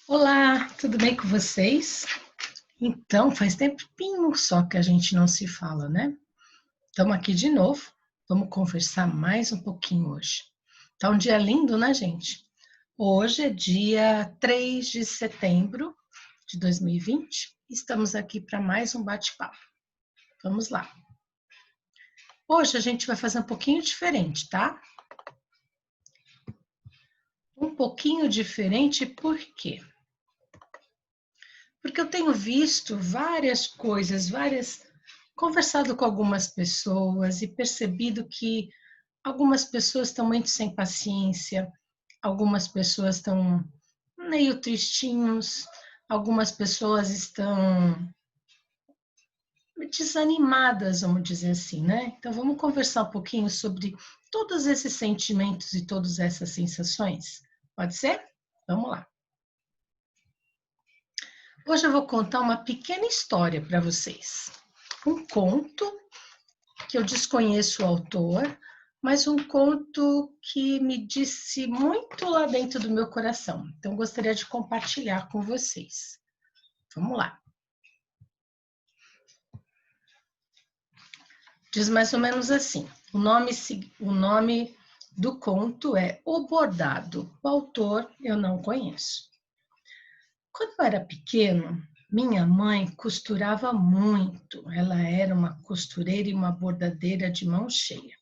Olá, tudo bem com vocês? Então, faz tempinho só que a gente não se fala, né? Estamos aqui de novo, vamos conversar mais um pouquinho hoje. Tá um dia lindo, né, gente? Hoje é dia 3 de setembro de 2020. Estamos aqui para mais um bate-papo. Vamos lá. Hoje a gente vai fazer um pouquinho diferente, tá? Um pouquinho diferente por quê? Porque eu tenho visto várias coisas, conversado com algumas pessoas e percebido que algumas pessoas estão muito sem paciência, algumas pessoas estão meio tristinhos, algumas pessoas estão desanimadas, vamos dizer assim, né? Então vamos conversar um pouquinho sobre todos esses sentimentos e todas essas sensações. Pode ser? Vamos lá. Hoje eu vou contar uma pequena história para vocês. Um conto que eu desconheço o autor, mas um conto que me disse muito lá dentro do meu coração. Então, gostaria de compartilhar com vocês. Vamos lá. Diz mais ou menos assim: o nome do conto é O Bordado. O autor eu não conheço. Quando eu era pequeno, minha mãe costurava muito. Ela era uma costureira e uma bordadeira de mão cheia.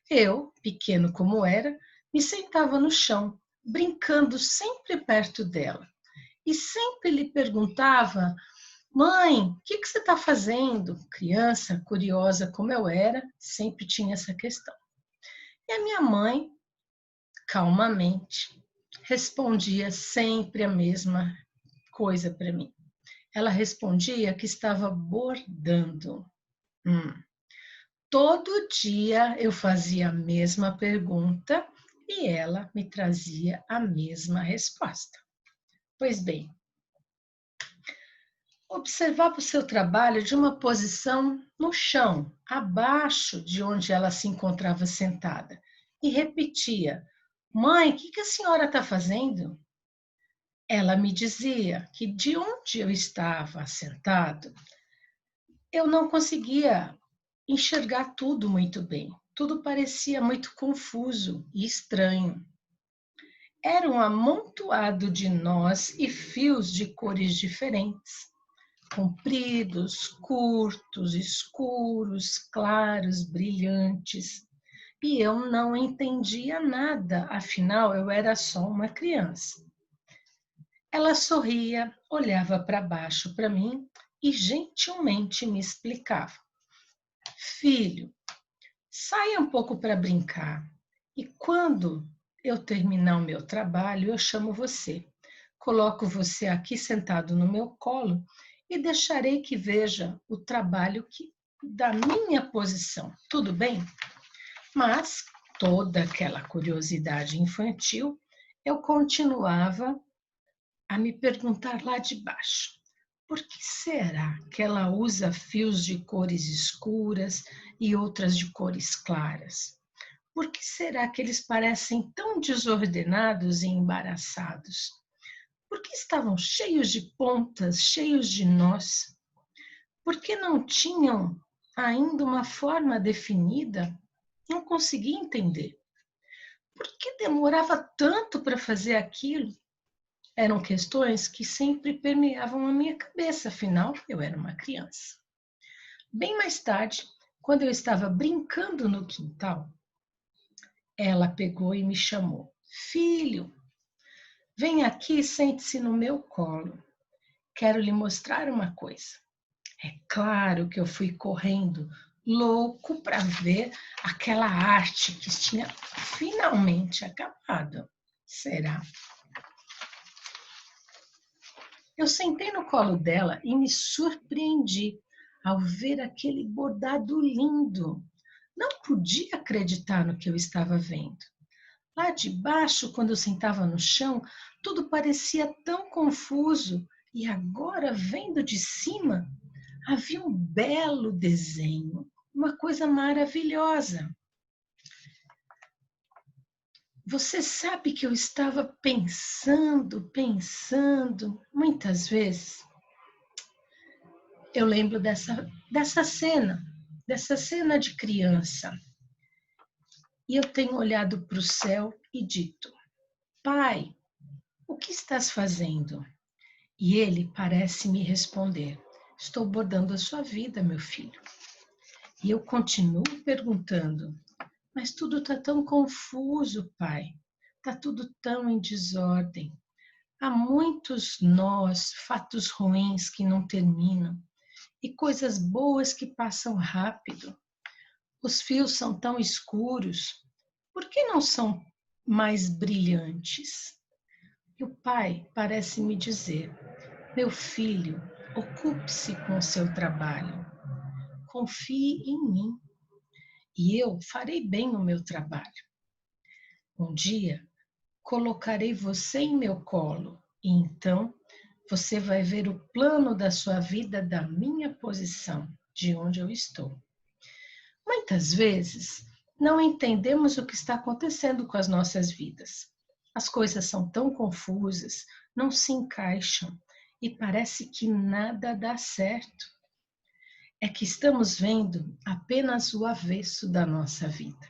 Eu, pequeno como era, me sentava no chão, brincando sempre perto dela. E sempre lhe perguntava: Mãe, o que você está fazendo? Criança, curiosa como eu era, sempre tinha essa questão. E a minha mãe, calmamente, respondia sempre a mesma coisa para mim. Ela respondia que estava bordando. Hum. Todo dia eu fazia a mesma pergunta e ela me trazia a mesma resposta. Pois bem, observava o seu trabalho de uma posição no chão, abaixo de onde ela se encontrava sentada, e repetia: Mãe, o que a senhora está fazendo? Ela me dizia que de onde eu estava sentado, eu não conseguia enxergar tudo muito bem. Tudo parecia muito confuso e estranho. Era um amontoado de nós e fios de cores diferentes, compridos, curtos, escuros, claros, brilhantes. E eu não entendia nada, afinal eu era só uma criança. Ela sorria, olhava para baixo para mim e gentilmente me explicava: Filho, saia um pouco para brincar e quando eu terminar o meu trabalho, eu chamo você. Coloco você aqui sentado no meu colo e deixarei que veja o trabalho da minha posição. Tudo bem? Mas toda aquela curiosidade infantil, eu continuava a me perguntar lá de baixo: por que será que ela usa fios de cores escuras e outras de cores claras? Por que será que eles parecem tão desordenados e embaraçados? Por que estavam cheios de pontas, cheios de nós? Por que não tinham ainda uma forma definida? Não conseguia entender. Por que demorava tanto para fazer aquilo? Eram questões que sempre permeavam a minha cabeça, afinal, eu era uma criança. Bem mais tarde, quando eu estava brincando no quintal, ela pegou e me chamou: Filho, vem aqui e sente-se no meu colo. Quero lhe mostrar uma coisa. É claro que eu fui correndo, louco para ver aquela arte que tinha finalmente acabado. Será? Eu sentei no colo dela e me surpreendi ao ver aquele bordado lindo. Não podia acreditar no que eu estava vendo. Lá de baixo, quando eu sentava no chão, tudo parecia tão confuso e agora, vendo de cima, havia um belo desenho, uma coisa maravilhosa. Você sabe que eu estava pensando, muitas vezes, eu lembro dessa cena de criança. E eu tenho olhado para o céu e dito: Pai, o que estás fazendo? E ele parece me responder: Estou bordando a sua vida, meu filho. E eu continuo perguntando: Mas tudo está tão confuso, pai. Está tudo tão em desordem. Há muitos nós, fatos ruins que não terminam e coisas boas que passam rápido. Os fios são tão escuros. Por que não são mais brilhantes? E o pai parece me dizer: Meu filho, ocupe-se com o seu trabalho. Confie em mim e eu farei bem o meu trabalho. Um dia colocarei você em meu colo e então você vai ver o plano da sua vida da minha posição, de onde eu estou. Muitas vezes não entendemos o que está acontecendo com as nossas vidas. As coisas são tão confusas, não se encaixam e parece que nada dá certo. É que estamos vendo apenas o avesso da nossa vida.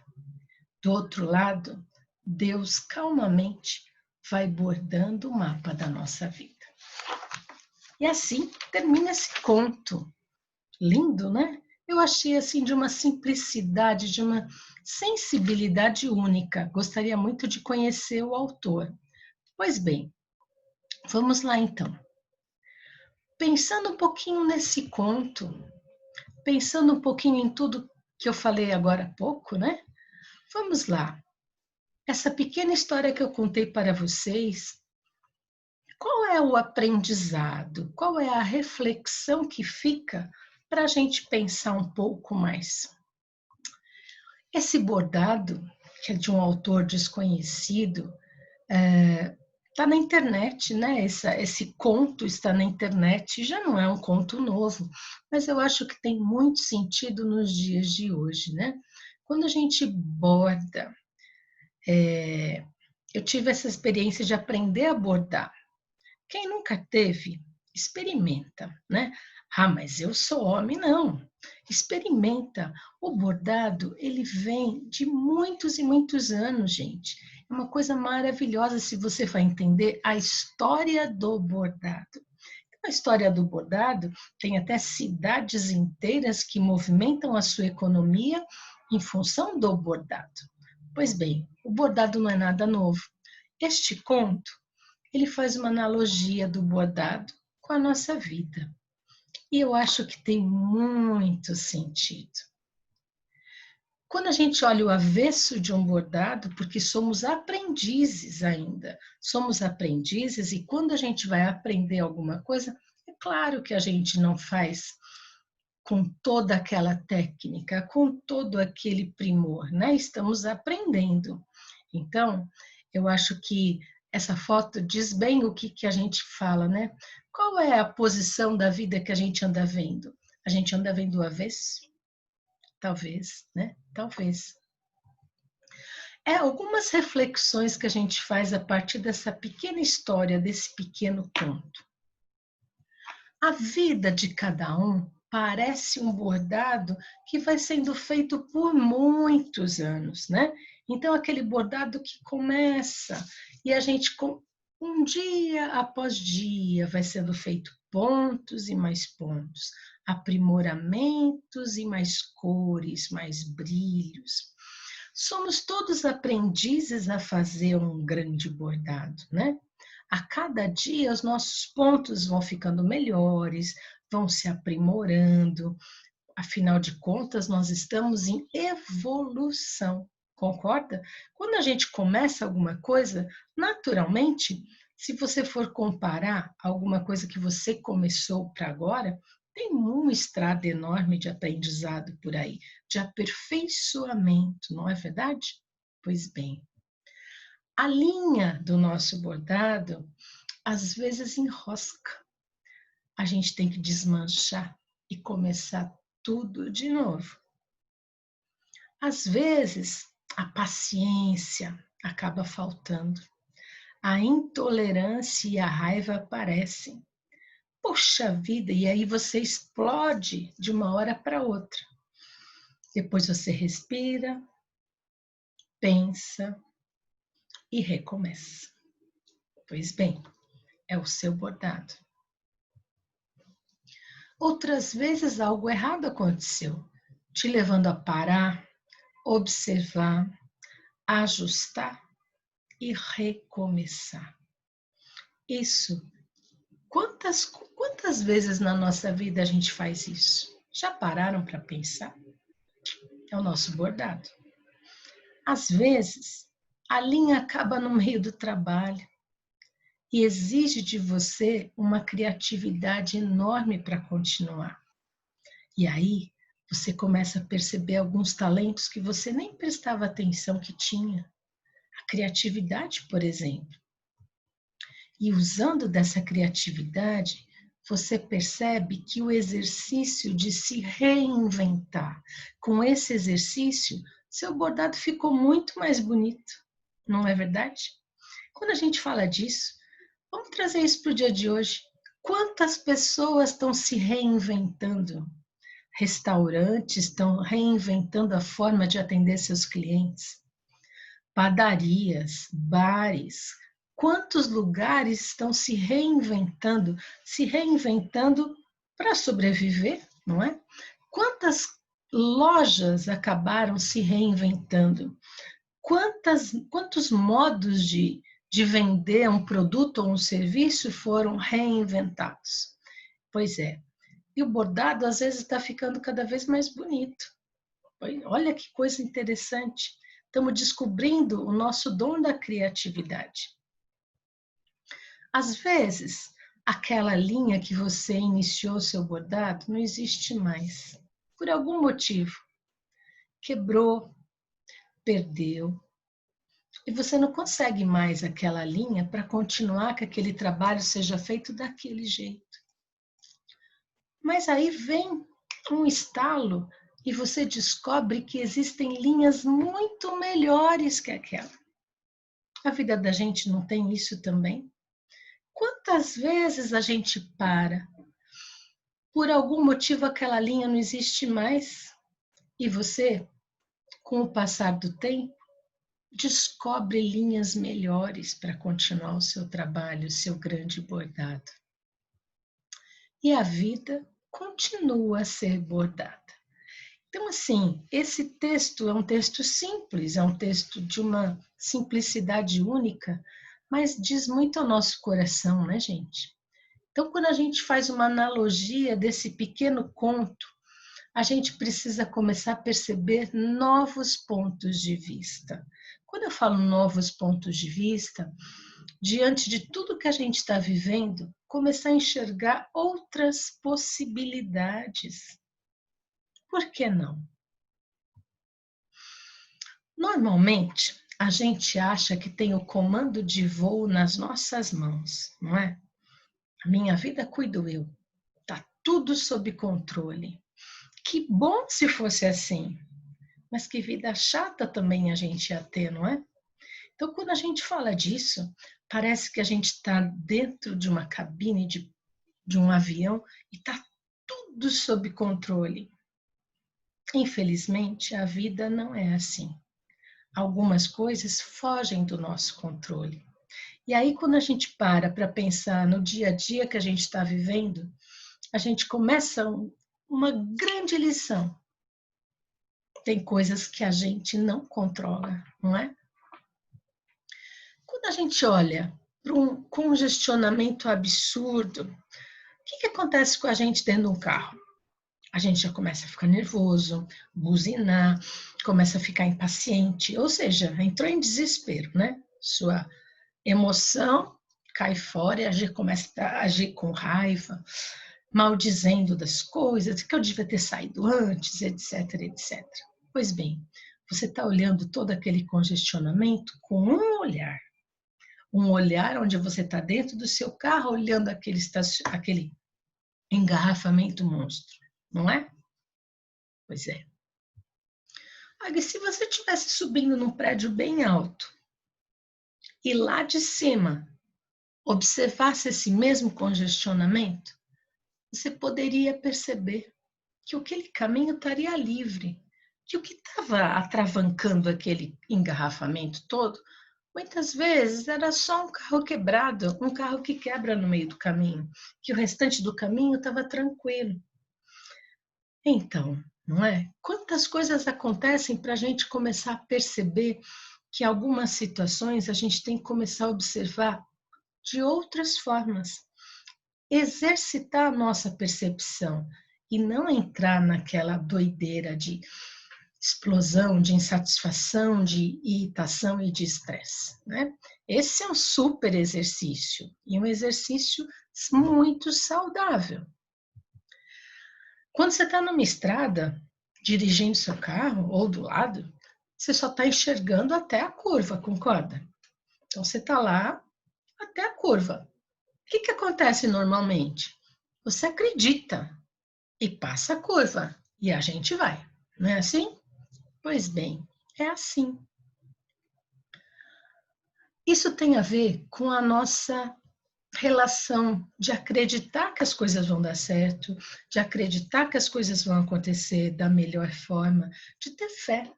Do outro lado, Deus calmamente vai bordando o mapa da nossa vida. E assim termina esse conto. Lindo, né? Eu achei assim de uma simplicidade, de uma sensibilidade única. Gostaria muito de conhecer o autor. Pois bem, vamos lá então. Pensando um pouquinho nesse conto, pensando um pouquinho em tudo que eu falei agora há pouco, né? Vamos lá. Essa pequena história que eu contei para vocês, qual é o aprendizado? Qual é a reflexão que fica para a gente pensar um pouco mais? Esse bordado, que é de um autor desconhecido, está na internet, né? Esse conto está na internet, já não é um conto novo, mas eu acho que tem muito sentido nos dias de hoje, né? Quando a gente borda, eu tive essa experiência de aprender a bordar. Quem nunca teve, experimenta, né? Ah, mas eu sou homem, não. Experimenta. O bordado, ele vem de muitos e muitos anos, gente. É uma coisa maravilhosa se você vai entender a história do bordado. A história do bordado tem até cidades inteiras que movimentam a sua economia em função do bordado. Pois bem, o bordado não é nada novo. Este conto ele faz uma analogia do bordado com a nossa vida. E eu acho que tem muito sentido. Quando a gente olha o avesso de um bordado, porque somos aprendizes ainda, somos aprendizes e quando a gente vai aprender alguma coisa, é claro que a gente não faz com toda aquela técnica, com todo aquele primor, né? Estamos aprendendo. Então, eu acho que essa foto diz bem o que a gente fala, né? Qual é a posição da vida que a gente anda vendo? A gente anda vendo o avesso? Talvez, né? Talvez. É algumas reflexões que a gente faz a partir dessa pequena história, desse pequeno conto. A vida de cada um parece um bordado que vai sendo feito por muitos anos, né? Então, aquele bordado que começa e a gente, um dia após dia, vai sendo feito pontos e mais pontos, aprimoramentos e mais cores, mais brilhos. Somos todos aprendizes a fazer um grande bordado, né? A cada dia os nossos pontos vão ficando melhores, vão se aprimorando. Afinal de contas, nós estamos em evolução, concorda? Quando a gente começa alguma coisa, naturalmente, se você for comparar alguma coisa que você começou para agora, tem um estrado enorme de aprendizado por aí, de aperfeiçoamento, não é verdade? Pois bem, a linha do nosso bordado às vezes enrosca. A gente tem que desmanchar e começar tudo de novo. Às vezes A paciência acaba faltando. A intolerância e a raiva aparecem. Poxa vida, e aí você explode de uma hora para outra. Depois você respira, pensa e recomeça. Pois bem, é o seu bordado. Outras vezes algo errado aconteceu, te levando a parar, observar, ajustar e recomeçar. Isso, quantas vezes na nossa vida a gente faz isso? Já pararam para pensar? É o nosso bordado. Às vezes, a linha acaba no meio do trabalho e exige de você uma criatividade enorme para continuar. E aí, você começa a perceber alguns talentos que você nem prestava atenção que tinha. A criatividade, por exemplo. E usando dessa criatividade, você percebe que o exercício de se reinventar, com esse exercício, seu bordado ficou muito mais bonito, não é verdade? Quando a gente fala disso, vamos trazer isso para o dia de hoje. Quantas pessoas estão se reinventando? Restaurantes estão reinventando a forma de atender seus clientes. Padarias, bares, quantos lugares estão se reinventando para sobreviver, não é? Quantas lojas acabaram se reinventando? Quantos modos de vender um produto ou um serviço foram reinventados? Pois é. E o bordado, às vezes, está ficando cada vez mais bonito. Olha que coisa interessante. Estamos descobrindo o nosso dom da criatividade. Às vezes, aquela linha que você iniciou seu bordado não existe mais. Por algum motivo. Quebrou, perdeu. E você não consegue mais aquela linha para continuar que aquele trabalho seja feito daquele jeito. Mas aí vem um estalo e você descobre que existem linhas muito melhores que aquela. A vida da gente não tem isso também? Quantas vezes a gente para? Por algum motivo aquela linha não existe mais e você, com o passar do tempo, descobre linhas melhores para continuar o seu trabalho, o seu grande bordado. E a vida continua a ser bordada. Então, assim, esse texto é um texto simples, é um texto de uma simplicidade única, mas diz muito ao nosso coração, né, gente? Então, quando a gente faz uma analogia desse pequeno conto, a gente precisa começar a perceber novos pontos de vista. Quando eu falo novos pontos de vista, diante de tudo que a gente está vivendo, começar a enxergar outras possibilidades. Por que não? Normalmente, a gente acha que tem o comando de voo nas nossas mãos, não é? A minha vida cuido eu. Tá tudo sob controle. Que bom se fosse assim. Mas que vida chata também a gente ia ter, não é? Então, quando a gente fala disso, parece que a gente está dentro de uma cabine de um avião e está tudo sob controle. Infelizmente, a vida não é assim. Algumas coisas fogem do nosso controle. E aí, quando a gente para pensar no dia a dia que a gente está vivendo, a gente começa uma grande lição. Tem coisas que a gente não controla, não é? Quando a gente olha para um congestionamento absurdo, o que acontece com a gente dentro de um carro? A gente já começa a ficar nervoso, buzinar, começa a ficar impaciente, ou seja, entrou em desespero, né? Sua emoção cai fora e começa a agir com raiva, maldizendo das coisas, que eu devia ter saído antes, etc, etc. Pois bem, você está olhando todo aquele congestionamento com um olhar onde você está dentro do seu carro olhando aquele engarrafamento monstro, não é? Pois é. Agora, e se você estivesse subindo num prédio bem alto e lá de cima observasse esse mesmo congestionamento, você poderia perceber que aquele caminho estaria livre, que o que estava atravancando aquele engarrafamento todo, muitas vezes era só um carro quebrado, um carro que quebra no meio do caminho, que o restante do caminho estava tranquilo. Então, não é? Quantas coisas acontecem para a gente começar a perceber que algumas situações a gente tem que começar a observar de outras formas, exercitar a nossa percepção e não entrar naquela doideira de explosão, de insatisfação, de irritação e de estresse, né? Esse é um super exercício e um exercício muito saudável. Quando você está numa estrada, dirigindo seu carro ou do lado, você só está enxergando até a curva, concorda? Então você está lá até a curva. O que acontece normalmente? Você acredita e passa a curva e a gente vai, não é assim? Pois bem, é assim. Isso tem a ver com a nossa relação de acreditar que as coisas vão dar certo, de acreditar que as coisas vão acontecer da melhor forma, de ter fé.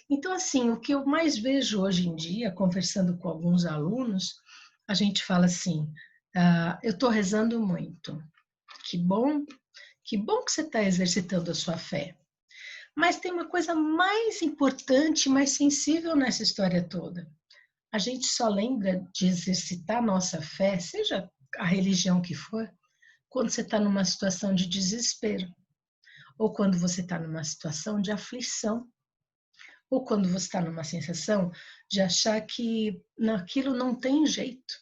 Então, assim, o que eu mais vejo hoje em dia, conversando com alguns alunos, a gente fala assim: eu estou rezando muito. Que bom que você está exercitando a sua fé. Mas tem uma coisa mais importante, mais sensível nessa história toda. A gente só lembra de exercitar nossa fé, seja a religião que for, quando você está numa situação de desespero, ou quando você está numa situação de aflição, ou quando você está numa sensação de achar que naquilo não tem jeito.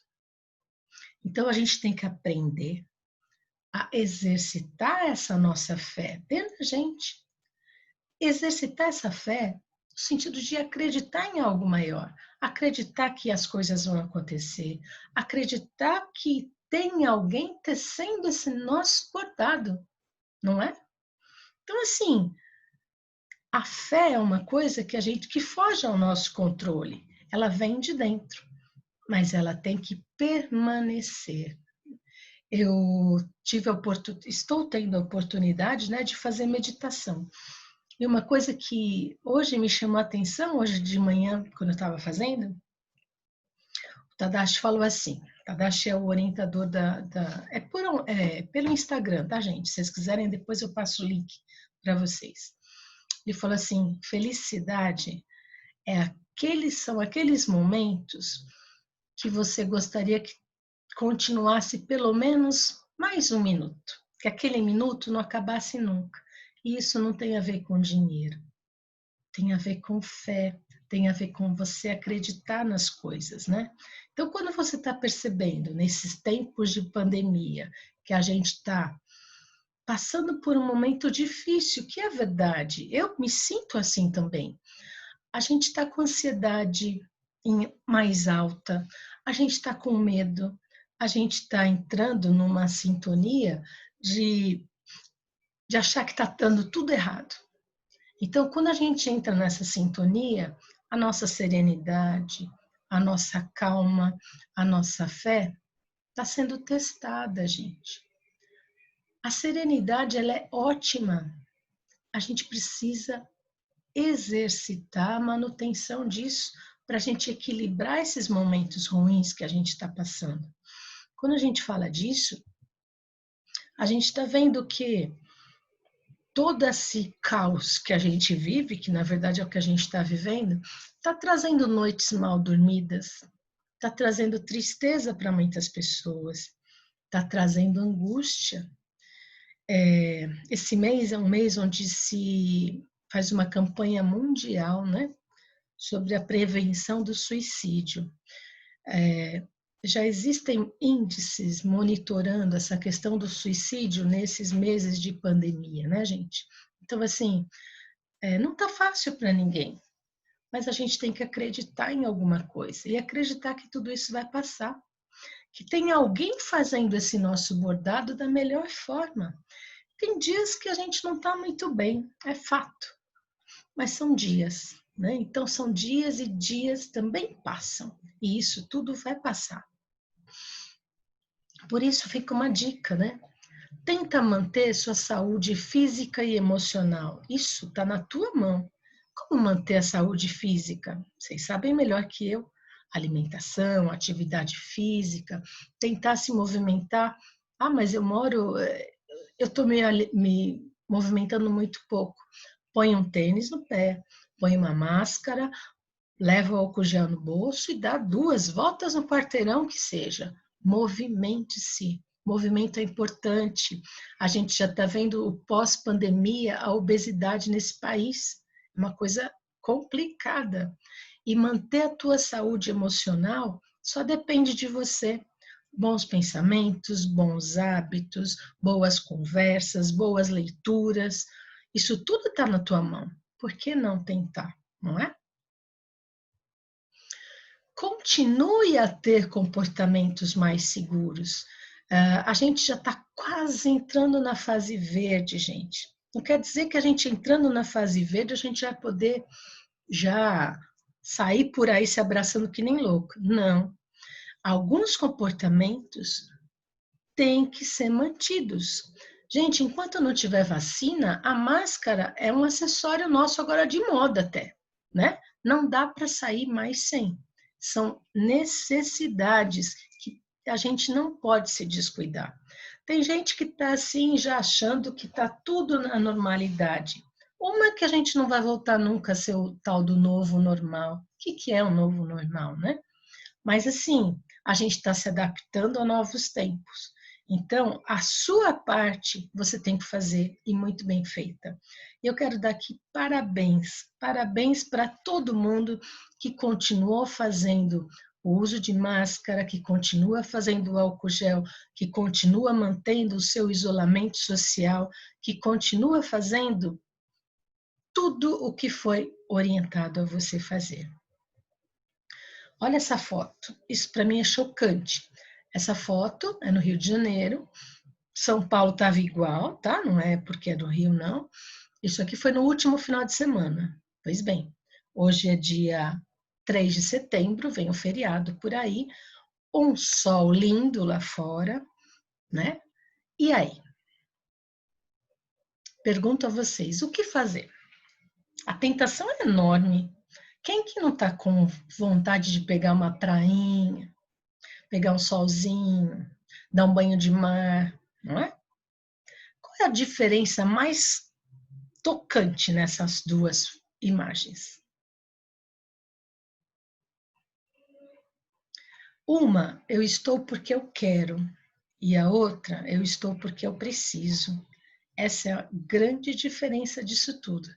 Então a gente tem que aprender a exercitar essa nossa fé dentro da gente. Exercitar essa fé no sentido de acreditar em algo maior, acreditar que as coisas vão acontecer, acreditar que tem alguém tecendo esse nosso bordado, não é? Então, assim, a fé é uma coisa que foge ao nosso controle. Ela vem de dentro, mas ela tem que permanecer. Eu estou tendo a oportunidade, né, de fazer meditação. E uma coisa que hoje me chamou a atenção, hoje de manhã, quando eu estava fazendo, o Tadashi falou assim, Tadashi é o orientador pelo Instagram, tá, gente? Se vocês quiserem, depois eu passo o link para vocês. Ele falou assim, felicidade são aqueles momentos que você gostaria que continuasse pelo menos mais um minuto, que aquele minuto não acabasse nunca. E isso não tem a ver com dinheiro, tem a ver com fé, tem a ver com você acreditar nas coisas, né? Então, quando você está percebendo, nesses tempos de pandemia, que a gente está passando por um momento difícil, que é verdade, eu me sinto assim também. A gente está com ansiedade mais alta, a gente está com medo, a gente está entrando numa sintonia de achar que está dando tudo errado. Então, quando a gente entra nessa sintonia, a nossa serenidade, a nossa calma, a nossa fé está sendo testada, gente. A serenidade, ela é ótima. A gente precisa exercitar a manutenção disso para a gente equilibrar esses momentos ruins que a gente está passando. Quando a gente fala disso, a gente está vendo que todo esse caos que a gente vive, que na verdade é o que a gente está vivendo, está trazendo noites mal dormidas, está trazendo tristeza para muitas pessoas, está trazendo angústia. Esse mês é um mês onde se faz uma campanha mundial, né, sobre a prevenção do suicídio. Já existem índices monitorando essa questão do suicídio nesses meses de pandemia, né, gente? Então, assim, não está fácil para ninguém, mas a gente tem que acreditar em alguma coisa e acreditar que tudo isso vai passar, que tem alguém fazendo esse nosso bordado da melhor forma. Tem dias que a gente não está muito bem, é fato, mas são dias, né? Então são dias e dias também passam, e isso tudo vai passar. Por isso fica uma dica, né? Tenta manter sua saúde física e emocional. Isso está na tua mão. Como manter a saúde física? Vocês sabem melhor que eu. Alimentação, atividade física, tentar se movimentar. Ah, mas eu estou me movimentando muito pouco. Põe um tênis no pé, põe uma máscara, leva o álcool gel no bolso e dá 2 voltas no quarteirão que seja. Movimente-se. Movimento é importante. A gente já está vendo o pós-pandemia, a obesidade nesse país. É uma coisa complicada. E manter a tua saúde emocional só depende de você. Bons pensamentos, bons hábitos, boas conversas, boas leituras. Isso tudo está na tua mão. Por que não tentar, não é? Continue a ter comportamentos mais seguros. A gente já está quase entrando na fase verde, gente. Não quer dizer que a gente entrando na fase verde, a gente vai poder já sair por aí se abraçando que nem louco. Não. Alguns comportamentos têm que ser mantidos. Gente, enquanto não tiver vacina, a máscara é um acessório nosso agora de moda até, né? Não dá para sair mais sem. São necessidades que a gente não pode se descuidar. Tem gente que está assim já achando que está tudo na normalidade. Uma é que a gente não vai voltar nunca a ser o tal do novo normal. O que é o novo normal, né? Mas assim, a gente está se adaptando a novos tempos. Então, a sua parte você tem que fazer e muito bem feita. Eu quero dar aqui parabéns, parabéns para todo mundo que continuou fazendo o uso de máscara, que continua fazendo álcool gel, que continua mantendo o seu isolamento social, que continua fazendo tudo o que foi orientado a você fazer. Olha essa foto, isso para mim é chocante. Essa foto é no Rio de Janeiro, São Paulo estava igual, tá? Não é porque é do Rio, não. Isso aqui foi no último final de semana. Pois bem, hoje é dia 3 de setembro, vem o feriado por aí, um sol lindo lá fora, né? E aí? Pergunto a vocês, o que fazer? A tentação é enorme. Quem que não está com vontade de pegar uma prainha, pegar um solzinho, dar um banho de mar, não é? Qual é a diferença mais tocante nessas duas imagens? Uma, eu estou porque eu quero, e a outra, eu estou porque eu preciso. Essa é a grande diferença disso tudo.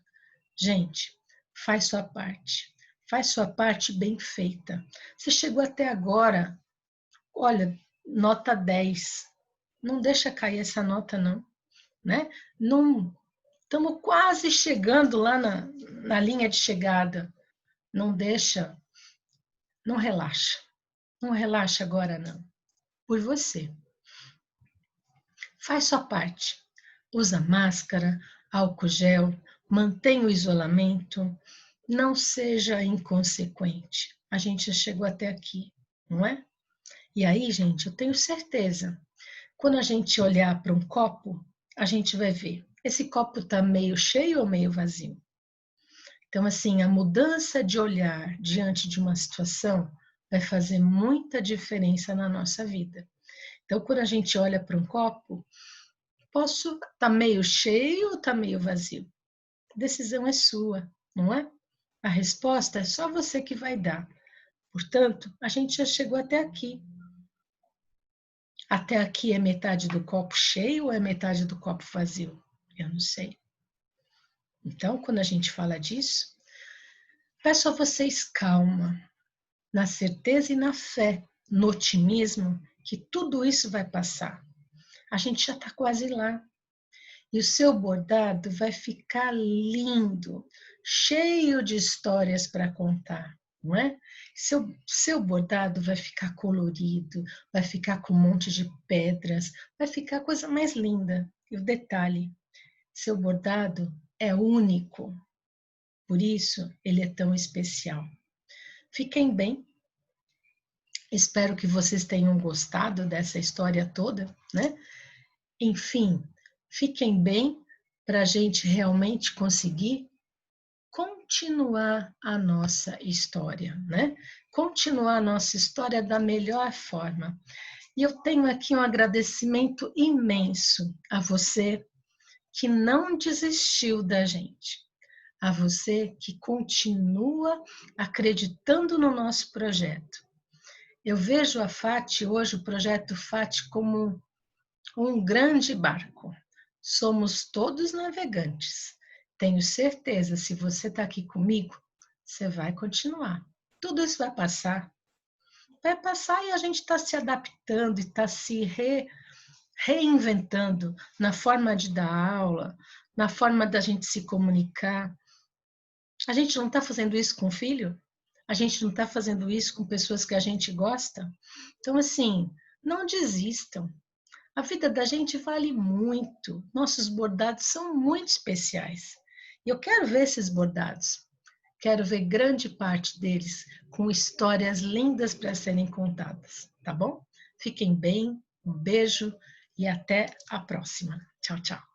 Gente, faz sua parte bem feita. Você chegou até agora, olha, nota 10. Não deixa cair essa nota, não, né? Não, estamos quase chegando lá na linha de chegada. Não deixa, não relaxa. Não relaxa agora, não. Por você. Faz sua parte. Usa máscara, álcool gel, mantenha o isolamento. Não seja inconsequente. A gente já chegou até aqui, não é? E aí, gente, eu tenho certeza. Quando a gente olhar para um copo, a gente vai ver. Esse copo está meio cheio ou meio vazio? Então, assim, a mudança de olhar diante de uma situação vai fazer muita diferença na nossa vida. Então, quando a gente olha para um copo, posso estar meio cheio ou estar meio vazio? A decisão é sua, não é? A resposta é só você que vai dar. Portanto, a gente já chegou até aqui. Até aqui é metade do copo cheio ou é metade do copo vazio? Eu não sei. Então, quando a gente fala disso, peço a vocês calma, na certeza e na fé, no otimismo que tudo isso vai passar. A gente já está quase lá. E o seu bordado vai ficar lindo, cheio de histórias para contar, não é? Seu bordado vai ficar colorido, vai ficar com um monte de pedras, vai ficar a coisa mais linda. E o detalhe, seu bordado é único, Por isso, ele é tão especial. Fiquem bem. Espero que vocês tenham gostado dessa história toda, né? Enfim, fiquem bem para a gente realmente conseguir continuar a nossa história, né? Continuar a nossa história da melhor forma. E eu tenho aqui um agradecimento imenso a você que não desistiu da gente, a você que continua acreditando no nosso projeto. Eu vejo a FAT hoje, o projeto FAT, como um grande barco. Somos todos navegantes. Tenho certeza, se você está aqui comigo, você vai continuar. Tudo isso vai passar. Vai passar e a gente está se adaptando e está se reinventando na forma de dar aula, na forma da gente se comunicar. A gente não está fazendo isso com o filho? A gente não está fazendo isso com pessoas que a gente gosta? Então, assim, não desistam. A vida da gente vale muito. Nossos bordados são muito especiais. E eu quero ver esses bordados. Quero ver grande parte deles com histórias lindas para serem contadas, tá bom? Fiquem bem, um beijo e até a próxima. Tchau, tchau.